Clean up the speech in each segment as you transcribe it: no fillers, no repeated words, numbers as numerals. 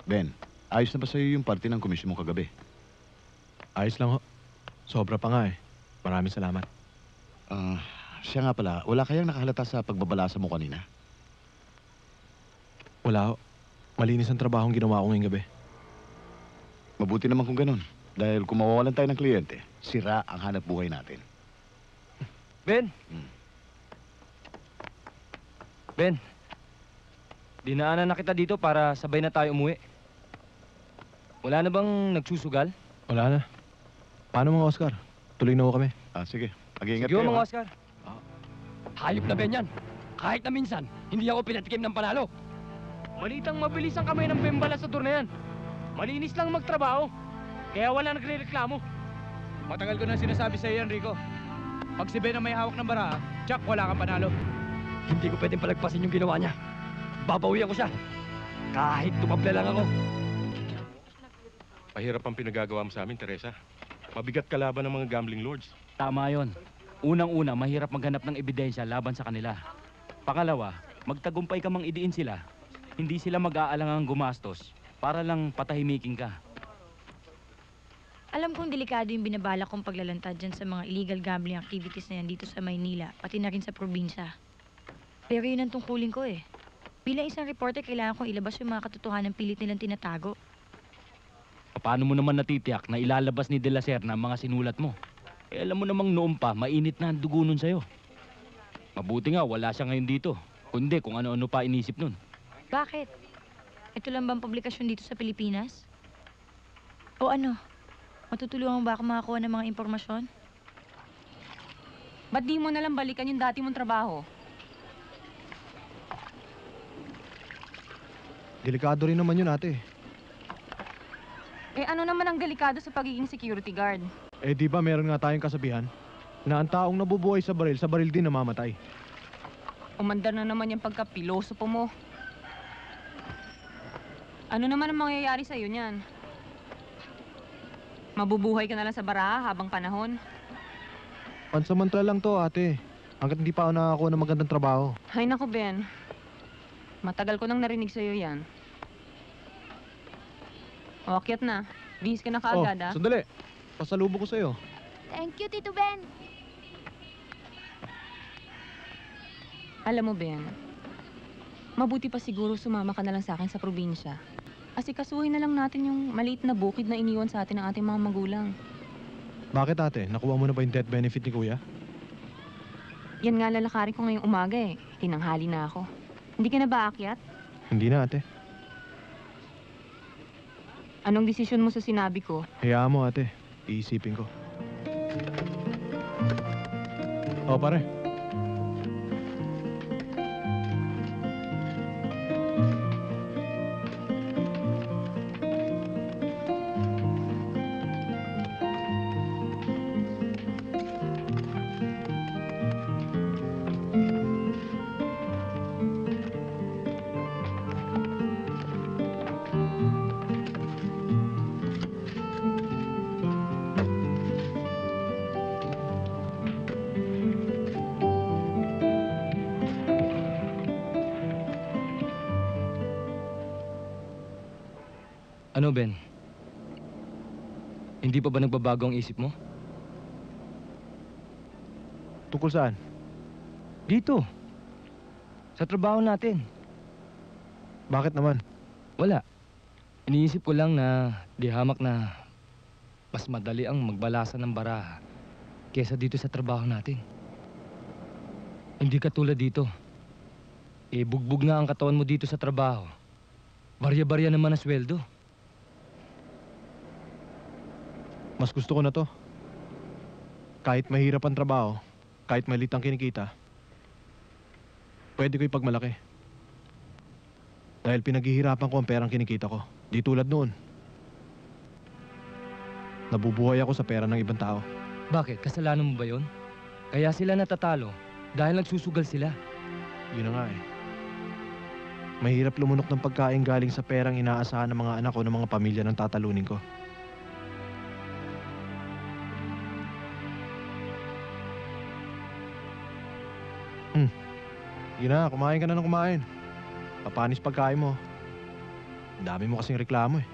Ben, ayos na ba sa'yo yung party ng komisyon mo kagabi? Ayos lang ho. Sobra pa nga eh. Maraming salamat. Ah, siya nga pala, wala kayang nakahalata sa pagbabalasa mo kanina? Wala ho. Malinis ang trabahong ginawa ko ngayong gabi. Mabuti naman kung ganun. Dahil kung mawawalan tayo ng kliyente, sira ang hanap buhay natin. Ben! Hmm. Ben! Dinaanan na kita dito para sabay na tayo umuwi. Wala na bang nagsusugal? Wala na. Paano mga Oscar? Tuloy na ho kami. Sige. Mag-iingat Sige kayo, mga ha? Oscar. Hayop na Ben yan. Kahit na minsan, hindi ako pinatikim ng panalo. Malitang mabilis ang kamay ng Bembala sa tour na yan. Malinis lang magtrabaho. Kaya wala nagre-reklamo. Matagal ko na sinasabi sa iyo yan, Rico. Pag si Ben ang may hawak ng bara, tsak, wala kang panalo. Hindi ko pwedeng palagpasin yung ginawa niya. Babawian ko siya. Kahit tumabla lang ako. Mahirap ang pinagagawa mo sa amin, Teresa. Mabigat kalaban ng mga gambling lords. Tama yon. Unang-una, mahirap maghanap ng ebidensya laban sa kanila. Pangalawa, magtagumpay ka mang idiin sila. Hindi sila mag-aalangang gumastos para lang patahimikin ka. Alam kong delikado yung binabala kong paglalantad dyan sa mga illegal gambling activities na yan dito sa Maynila, pati na rin sa probinsya. Pero yun ang tungkulin ko eh. Bilang isang reporter, kailangan kong ilabas yung mga katotohanan ng pilit nilang tinatago. Paano mo naman natitiyak na ilalabas ni De La Serna ang mga sinulat mo? Eh alam mo namang noon pa, mainit na ang dugo nun sa'yo. Mabuti nga, wala siya ngayon dito. Kundi kung ano-ano pa inisip nun. Bakit? Ito lang bang publikasyon dito sa Pilipinas? O ano? Matutulungan ba ako makakuha ng mga impormasyon? Ba't di mo nalang balikan yung dati mong trabaho? Delikado rin naman yun, ate. Eh ano naman ang delikado sa pagiging security guard? Eh di ba meron nga tayong kasabihan na ang taong nabubuhay sa baril din namamatay. Umandar na naman yung pagkapilosopo mo. Ano naman ang mangyayari sa'yo niyan? Mabubuhay ka na lang sa baraha habang panahon? Pansamantala lang to, ate. Hanggat hindi pa ako nakakuha ng magandang trabaho. Ay naku, Ben. Matagal ko nang narinig sa'yo yan. O, akyat na. Bihis ka na kaagad, ah. Sandali. Pasalubong ko sa'yo. Thank you, Tito Ben! Alam mo, Ben, mabuti pa siguro sumama ka na lang sa akin sa probinsya. Asikasuhin na lang natin yung maliit na bukid na iniwan sa atin ng ating mga magulang. Bakit, ate? Nakuha mo na ba yung death benefit ni Kuya? Yan nga lalakarin ko ngayong umaga eh. Tinanghali na ako. Hindi ka na ba aakyat? Hindi na, ate. Anong desisyon mo sa sinabi ko? Hayaan mo, ate. Iisipin ko. O, pare. Ano, Ben? Hindi pa ba nagbabago ang isip mo? Tungkol saan? Dito. Sa trabaho natin. Bakit naman? Wala. Iniisip ko lang na di hamak na mas madali ang magbalasa ng baraha kesa dito sa trabaho natin. Hindi katulad dito. Eh, bugbog na ang katawan mo dito sa trabaho. Barya-barya naman ang sweldo. Mas gusto ko na to. Kahit mahirap ang trabaho, kahit maliit ang kinikita, pwede ko ipagmalaki. Dahil pinaghihirapan ko ang perang kinikita ko. Di tulad noon. Nabubuhay ako sa pera ng ibang tao. Bakit? Kasalanan mo ba yon? Kaya sila natatalo dahil nagsusugal sila. Yun na nga eh. Mahirap lumunok ng pagkain galing sa perang inaasahan ng mga anak o ng mga pamilya ng tatalunin ko. Yun na, kumain ka na ng kumain. Papanis pagkain mo. Ang dami mo kasing reklamo eh.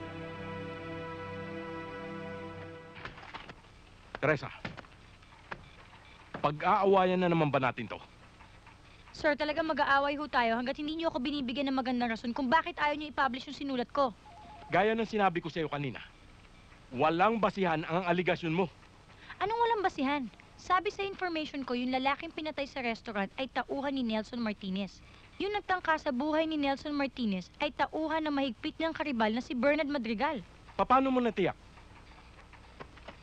Teresa, pag-aawayan na naman ba natin to? Sir, talagang mag-aaway ho tayo hanggat hindi niyo ako binibigyan ng magandang rason kung bakit ayaw niyo i-publish yung sinulat ko. Gaya ng sinabi ko sa iyo kanina, walang basihan ang aligasyon mo. Anong walang basihan? Sabi sa information ko, yung lalaking pinatay sa restaurant ay tauhan ni Nelson Martinez. Yung nagtangka sa buhay ni Nelson Martinez ay tauhan na mahigpit niyang karibal na si Bernard Madrigal. Paano mo natiyak?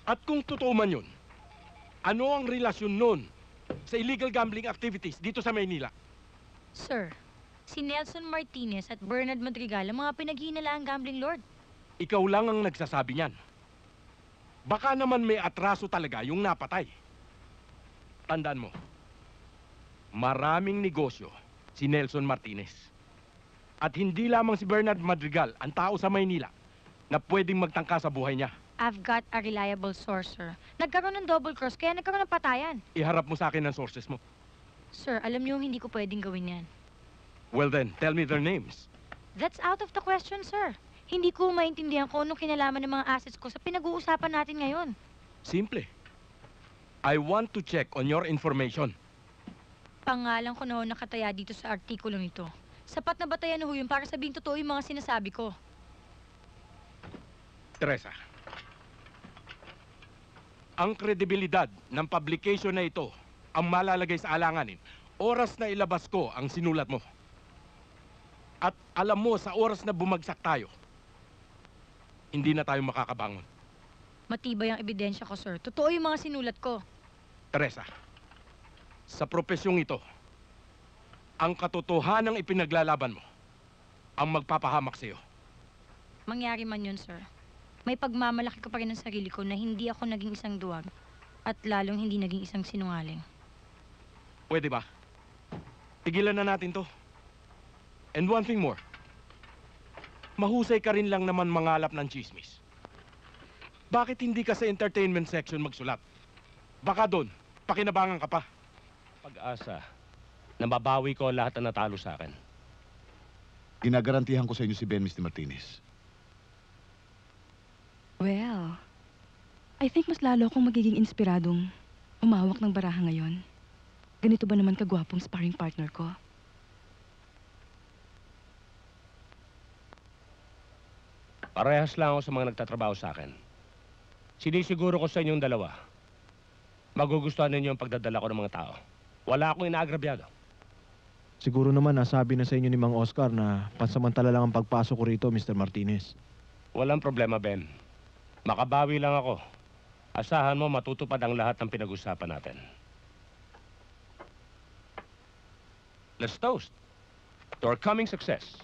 At kung totoo man yun, ano ang relasyon nun sa illegal gambling activities dito sa Maynila? Sir, si Nelson Martinez at Bernard Madrigal ang mga pinaghinalaang gambling lord. Ikaw lang ang nagsasabi niyan. Baka naman may atraso talaga yung napatay. Tandaan mo, maraming negosyo si Nelson Martinez. At hindi lamang si Bernard Madrigal ang tao sa Maynila na pwedeng magtangka sa buhay niya. I've got a reliable source, sir. Nagkaroon ng double cross, kaya nagkaroon ng patayan. Iharap mo sa akin ang sources mo. Sir, alam niyo hindi ko pwedeng gawin yan. Well then, tell me their names. That's out of the question, sir. Hindi ko maintindihan kung anong kinalaman ng mga assets ko sa pinag-uusapan natin ngayon. Simple. I want to check on your information. Pangalan ko na ho nakataya dito sa artikulong ito. Sapat na batayan na ho yun para sabing totoo yung mga sinasabi ko. Teresa, ang kredibilidad ng publication na ito ang malalagay sa alanganin oras na ilabas ko ang sinulat mo. At alam mo, sa oras na bumagsak tayo, hindi na tayo makakabangon. Matibay ang ebidensya ko, sir. Totoo yung mga sinulat ko. Teresa, sa profesyong ito, ang katotohanang ipinaglalaban mo ang magpapahamak sa iyo. Mangyari man yun, sir. May pagmamalaki ko pa rin ng sarili ko na hindi ako naging isang duwag at lalong hindi naging isang sinungaling. Pwede ba? Tigilan na natin to. And one thing more. Mahusay ka rin lang naman mangalap ng chismis. Bakit hindi ka sa entertainment section magsulat? Baka doon, pakinabangan ka pa. Pag-asa na mabawi ko lahat na natalo sa akin. Ginagarantihan ko sa inyo si Ben, Mr. Martinez. Well, I think mas lalo akong magiging inspiradong umawak ng baraha ngayon. Ganito ba naman kagwapong sparring partner ko? Parehas lang ako sa mga nagtatrabaho sa akin. Sinisiguro ko sa inyong dalawa, magugustuhan ninyo ang pagdadala ko ng mga tao. Wala akong inaagrabyado. Siguro naman nasabi na sa inyo ni Mang Oscar na pansamantala lang ang pagpasok ko rito, Mr. Martinez. Walang problema, Ben. Makabawi lang ako. Asahan mo matutupad ang lahat ng pinag-usapan natin. Let's toast to our coming success.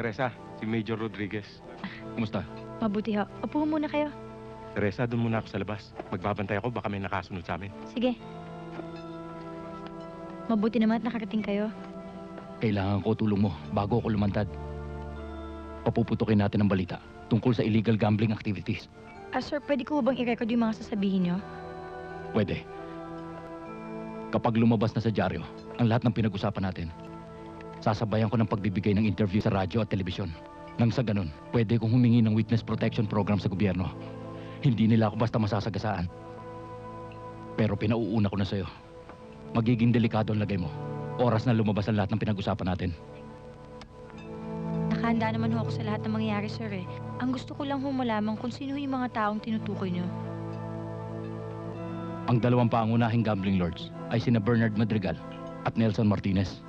Teresa, si Major Rodriguez. Kumusta? Mabuti ho. Upo muna kayo. Teresa, doon muna ako sa labas. Magbabantay ako, baka may nakasunod sa amin. Sige. Mabuti naman at nakarating kayo. Kailangan ko tulong mo bago ako lumantad. Papuputukin natin ang balita tungkol sa illegal gambling activities. Sir, pwede ko bang i-record yung mga sasabihin niyo? Pwede. Kapag lumabas na sa dyaryo ang lahat ng pinag-usapan natin, sasabayan ko ng pagbibigay ng interview sa radyo at telebisyon. Nang sa ganun, pwede kong humingi ng witness protection program sa gobyerno. Hindi nila ako basta masasagasaan. Pero pinauuna ko na sa'yo. Magiging delikado ang lagay mo. Oras na lumabas ang lahat ng pinag-usapan natin. Nakahanda naman ho ako sa lahat ng mangyayari, sir eh. Ang gusto ko lang ho malaman kung sino yung mga taong tinutukoy niyo. Ang dalawang pangunahing gambling lords ay sina Bernard Madrigal at Nelson Martinez.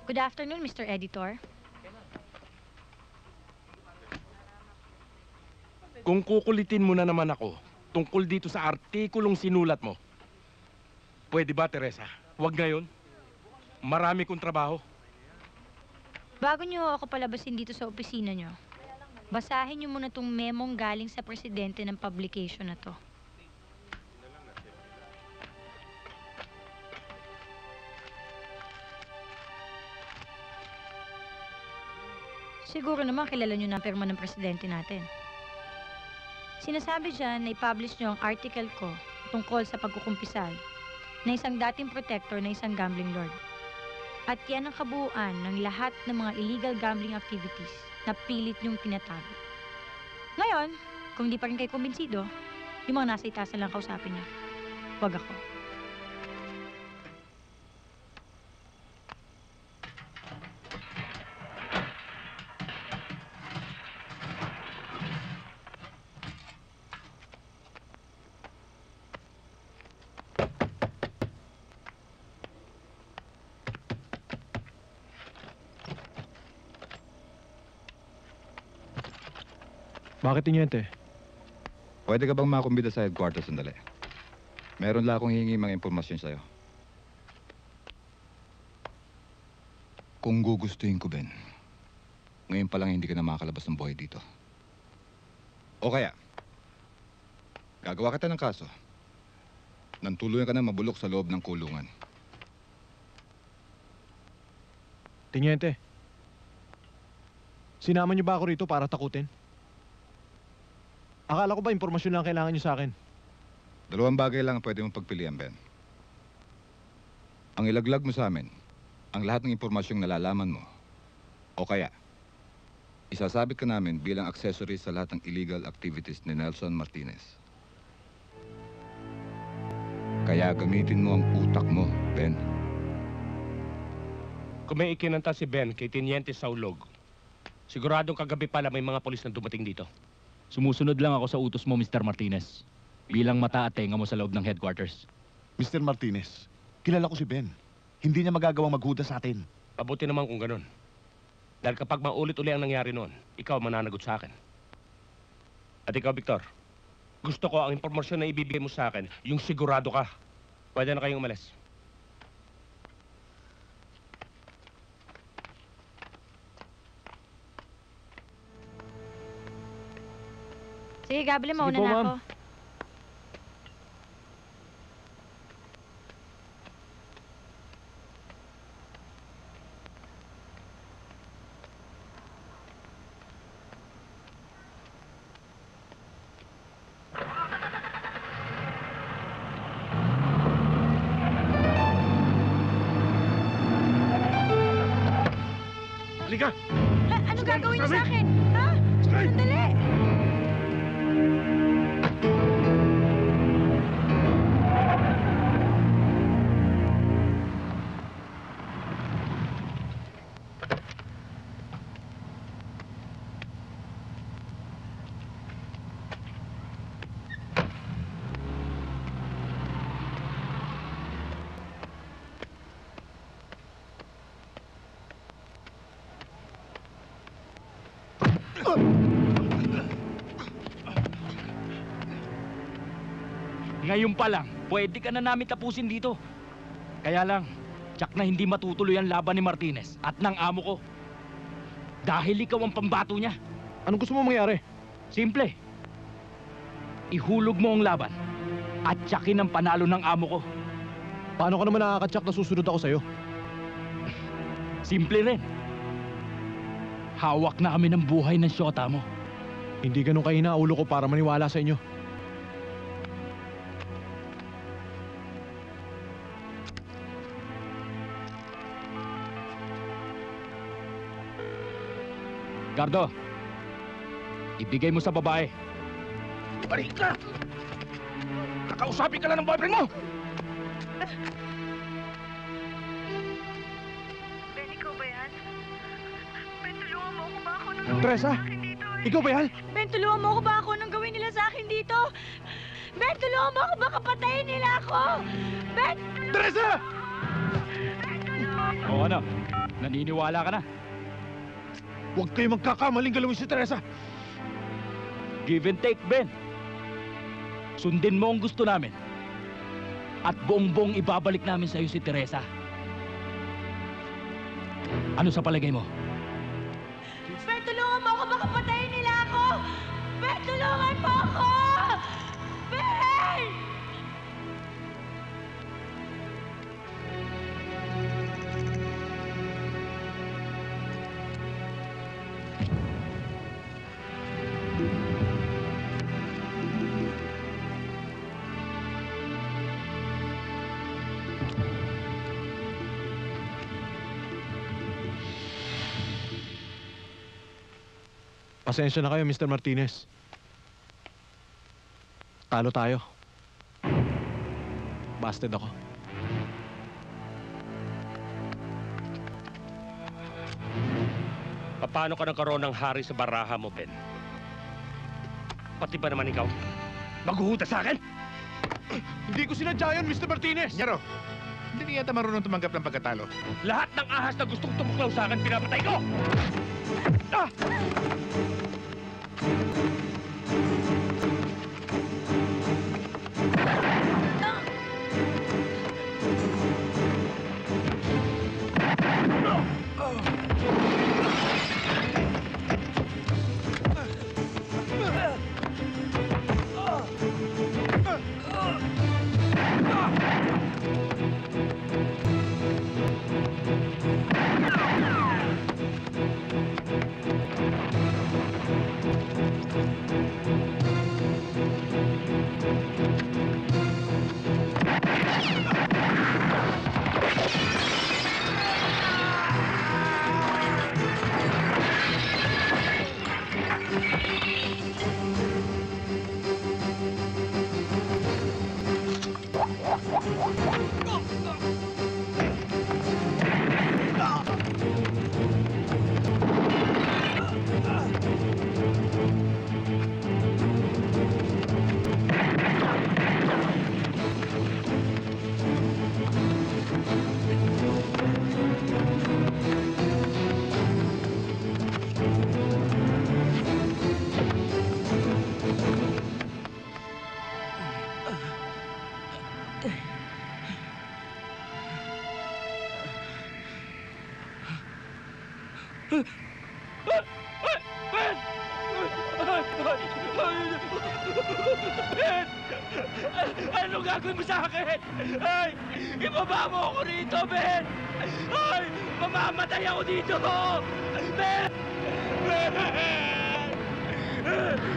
Good afternoon, Mr. Editor. Kung kukulitin mo na naman ako tungkol dito sa artikulong sinulat mo, pwede ba, Teresa? Huwag ngayon. Marami kong trabaho. Bago niyo ako palabasin dito sa opisina niyo, basahin niyo muna tong memong galing sa presidente ng publication na to. Siguro naman kilala niyo na ang pirma ng presidente natin. Sinasabi dyan na i-publish niyo ang article ko tungkol sa pagkukumpisal na isang dating protector na isang gambling lord. At yan ang kabuuan ng lahat ng mga illegal gambling activities na pilit niyong tinatago. Ngayon, kung hindi pa rin kayo kumbinsido, yung mga nasa itasan lang kausapin niyo. Huwag ako. Bakit Tiniente? Pwede ka bang makumbida sa headquarters sandali? Meron lang akong hihingi mga impormasyon sa'yo. Kung gugustuhin ko, Ben, ngayon pa lang hindi ka na makakalabas ng buhay dito. O kaya, gagawa kita ng kaso. Nang tuluyan ka na mabulok sa loob ng kulungan. Tiniente, sinama niyo ba ako rito para takutin? Akala ko ba impormasyon lang kailangan niyo sa akin? Dalawang bagay lang ang pwede mong pagpilian, Ben. Ang ilaglag mo sa amin, ang lahat ng impormasyong nalalaman mo. O kaya, isasabit ka namin bilang accessory sa lahat ng illegal activities ni Nelson Martinez. Kaya gamitin mo ang utak mo, Ben. Kung may ikinanta si Ben kay Tiniente Saulog, siguradong kagabi pala may mga polis na dumating dito. Sumusunod lang ako sa utos mo, Mr. Martinez. Bilang mata at tenga mo sa loob ng headquarters. Mr. Martinez, kilala ko si Ben. Hindi niya magagawang maghuda sa atin. Mabuti naman kung ganun. Dahil kapag maulit-uli ang nangyari noon, ikaw mananagot sa akin. At ikaw, Victor, gusto ko ang impormasyon na ibibigay mo sa akin, yung sigurado ka. Pwede na kayong umalis. Sige, Gabriel, Sige mauna po, na ma'am. ako. Halika! Ano gagawin niyo sa akin? Ha? Sandali! Ngayon pa lang, pwede ka na namin tapusin dito. Kaya lang, tsak na hindi matutuloy ang laban ni Martinez at ng amo ko. Dahil ikaw ang pambato niya. Anong gusto mo mangyari? Simple. Ihulog mo ang laban at tsakin ang panalo ng amo ko. Paano ka naman nakakatsak na susunod ako sa'yo? Simple rin. Hawak na kami ng buhay ng syota mo. Hindi ganun kahina ulo ko para maniwala sa inyo. Gardo, ibigay mo sa babae. Balik ka! Kakausapin ka lang ng boyfriend mo! Ben, ikaw ba yan? Ben, tulungan mo ako ba ako nung Teresa? Ikaw ba yan? Ben, tulungan mo ako ba ako nung gawin nila sa akin dito? Ben, tulungan mo ako baka patayin nila ako! Ben! Teresa! O ano, naniniwala ka na? Huwag kayo magkakamaling galawin si Teresa. Give and take, Ben. Sundin mo ang gusto namin. At buong-buong ibabalik namin sa'yo si Teresa. Ano sa palagay mo? Ben, tulungan mo ako baka patayin nila ako! Ben, tulungan mo ako! Ben! Pasensya na kayo, Mr. Martinez. Talo tayo. Busted ako. Paano ka nagkaroon ng hari sa baraha mo, Ben? Pati ba naman ikaw? Maghuhudas sa akin? Hindi ko sinadya yun, Mr. Martinez! Nyaro, hindi yata marunong tumanggap ng pagkatalo. Lahat ng ahas na gustong tumuklaw sa akin, pinapatay ko! Ah! Ben! Ano gagawin mo sa akin? Ay! Ibaba mo ako rito, Ben! Ay! Mamamatay ako dito! Ben! Ben!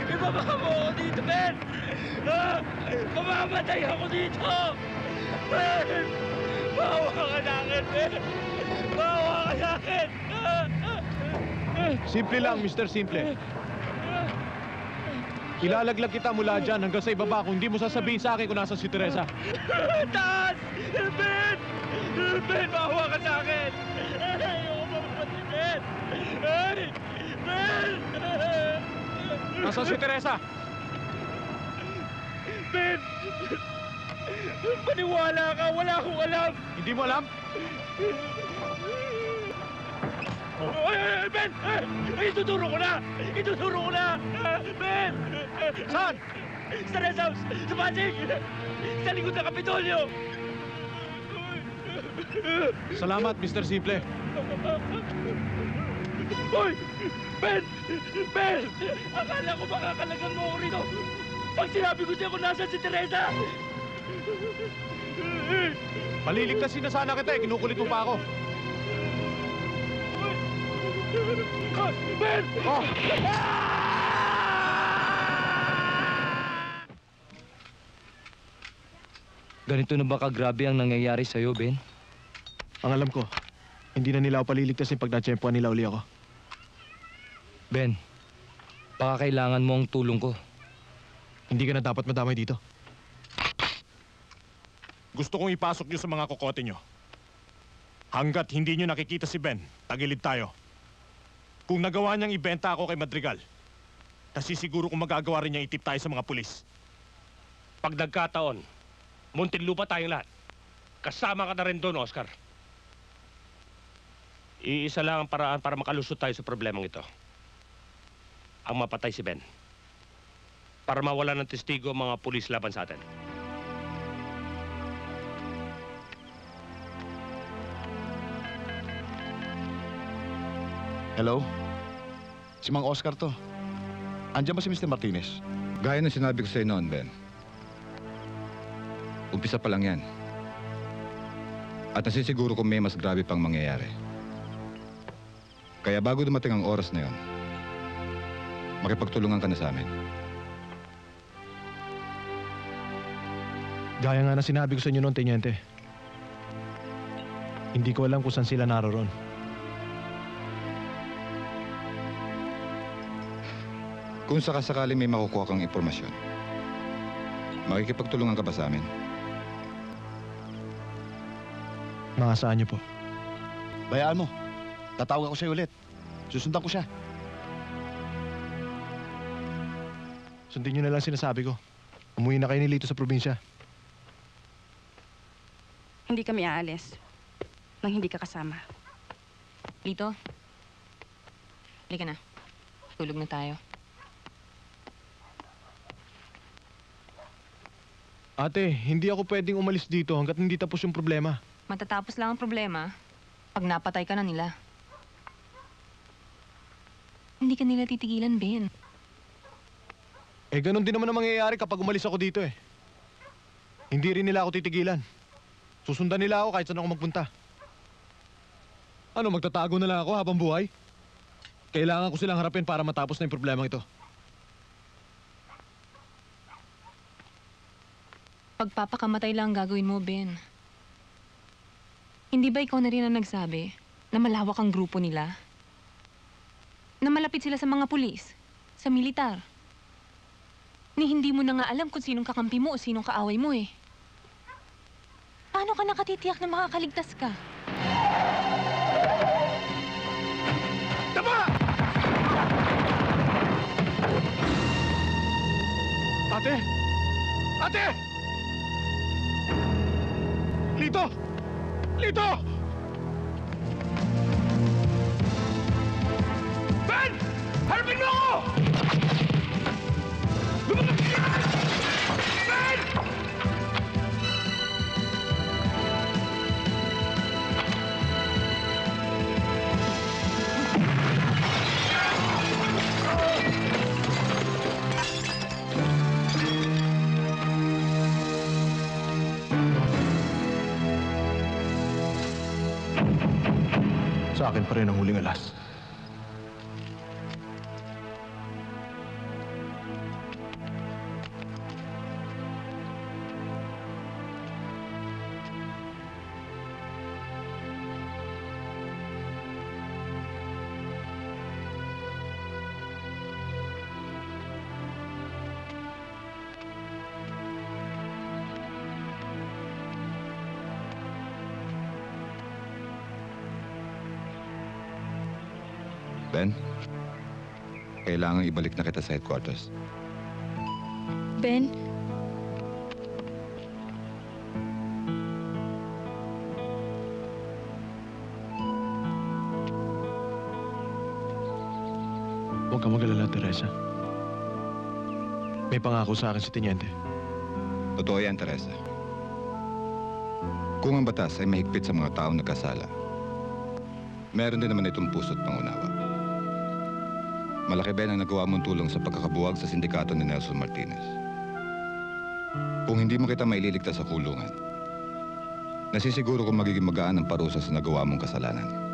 Ibaba mo ako dito, Ben! Mamamatay ako dito! Ben! Bawa ka sa akin, Ben! Bawa ka sa akin! Simple lang, Mr. Simple. Ilalaglag kita mula dyan hanggang sa ibaba kung hindi mo sasabihin sa akin kung nasa si Teresa. Taas! Ben! Ben, maawa ka sa akin! Ayoko mapapatid, Ben! Ay! Ben! Nasa si Teresa? Ben! Paniwala ka! Wala akong alam! Hindi mo alam? Ay, Ben! Ay, ituturo ko na! Ituturo ko na! Ben! Saan? Sa rest house! Sa Pasig! Sa likod ng Kapitolyo! Salamat, Mr. Simple. Hoy! Ben! Ben! Akala ko makakalagan mo ako rito! Pag sinabi ko siya kung nasan si Teresa! Maliligtasin na sana kita eh. Kinukulit mo pa ako. Ben! Oh! Ganito na ba kagrabe ang nangyayari sa'yo, Ben? Ang alam ko, hindi na nila ako paliligtasin pag natsyempoan nila uli ako. Ben, baka kailangan mo ang tulong ko. Hindi ka na dapat madamay dito. Gusto kong ipasok nyo sa mga kokote nyo. Hanggat hindi nyo nakikita si Ben, tagilid tayo. Kung nagawa niyang ibenta ako kay Madrigal, nasisiguro kung magagawa rin niyang itip tayo sa mga pulis. Pag nagkataon, Muntinlupa tayong lahat. Kasama ka na rin doon, Oscar. Iisa lang ang paraan para makalusot tayo sa problemang ito. Ang mapatay si Ben. Para mawala ng testigo ang mga pulis laban sa atin. Hello? Si Mang Oscar to. Andiyan ba si Mr. Martinez? Gaya ng sinabi ko sa'yo noon, Ben. Umpisa pa lang yan. At nasisiguro kung may mas grabe pang mangyayari. Kaya bago dumating ang oras na yon, makipagtulungan ka na sa amin. Gaya nga na sinabi ko sa inyo noon, Tenyente. Hindi ko alam kung saan sila naroon. Kung sakasakali may makukuha kang impormasyon, makikipagtulungan ka ba sa amin? Maasahan niyo po. Bayaan mo. Tatawag ako sa'yo ulit. Susundan ko siya. Sundin niyo na lang sinasabi ko. Umuwi na kayo ni Lito sa probinsya. Hindi kami aalis nang hindi ka kasama. Lito, halika na. Tulog na tayo. Ate, hindi ako pwedeng umalis dito hanggat hindi tapos yung problema. Matatapos lang ang problema pag napatay ka na nila. Hindi ka nila titigilan, Ben. Eh, ganun din naman ang mangyayari kapag umalis ako dito eh. Hindi rin nila ako titigilan. Susundan nila ako kahit saan ako magpunta. Ano, magtatago na lang ako habang buhay? Kailangan ko silang harapin para matapos na yung problema ito. Pagpapakamatay lang ang gagawin mo, Ben. Hindi ba ikaw na rin ang nagsabi na malawak ang grupo nila? Na malapit sila sa mga pulis, sa militar. Ni hindi mo na nga alam kung sinong kakampi mo o sinong kaaway mo eh. Paano ka nakatitiyak na makakaligtas ka? Tama! Ate! Ate! Lito! Lito! Ben! Harapin mo ako! Lumabas ka! Ben! Sa akin pa rin ang huling alas. Ben, kailangan ibalik na kita sa headquarters. Ben, Huwag kang mag-alala, Teresa. May pangako sa akin si Tenyente. Totoo yan, Teresa. Kung ang batas ay mahigpit sa mga taong nagkasala, meron din naman itong puso't pangunawa. Malaki, Ben, ang nagawa mong tulong sa pagkakabuwag sa sindikato ni Nelson Martinez. Kung hindi mo kita maililigtas sa kulungan, nasisiguro kung magiging magaan ang parusa sa nagawa mong kasalanan.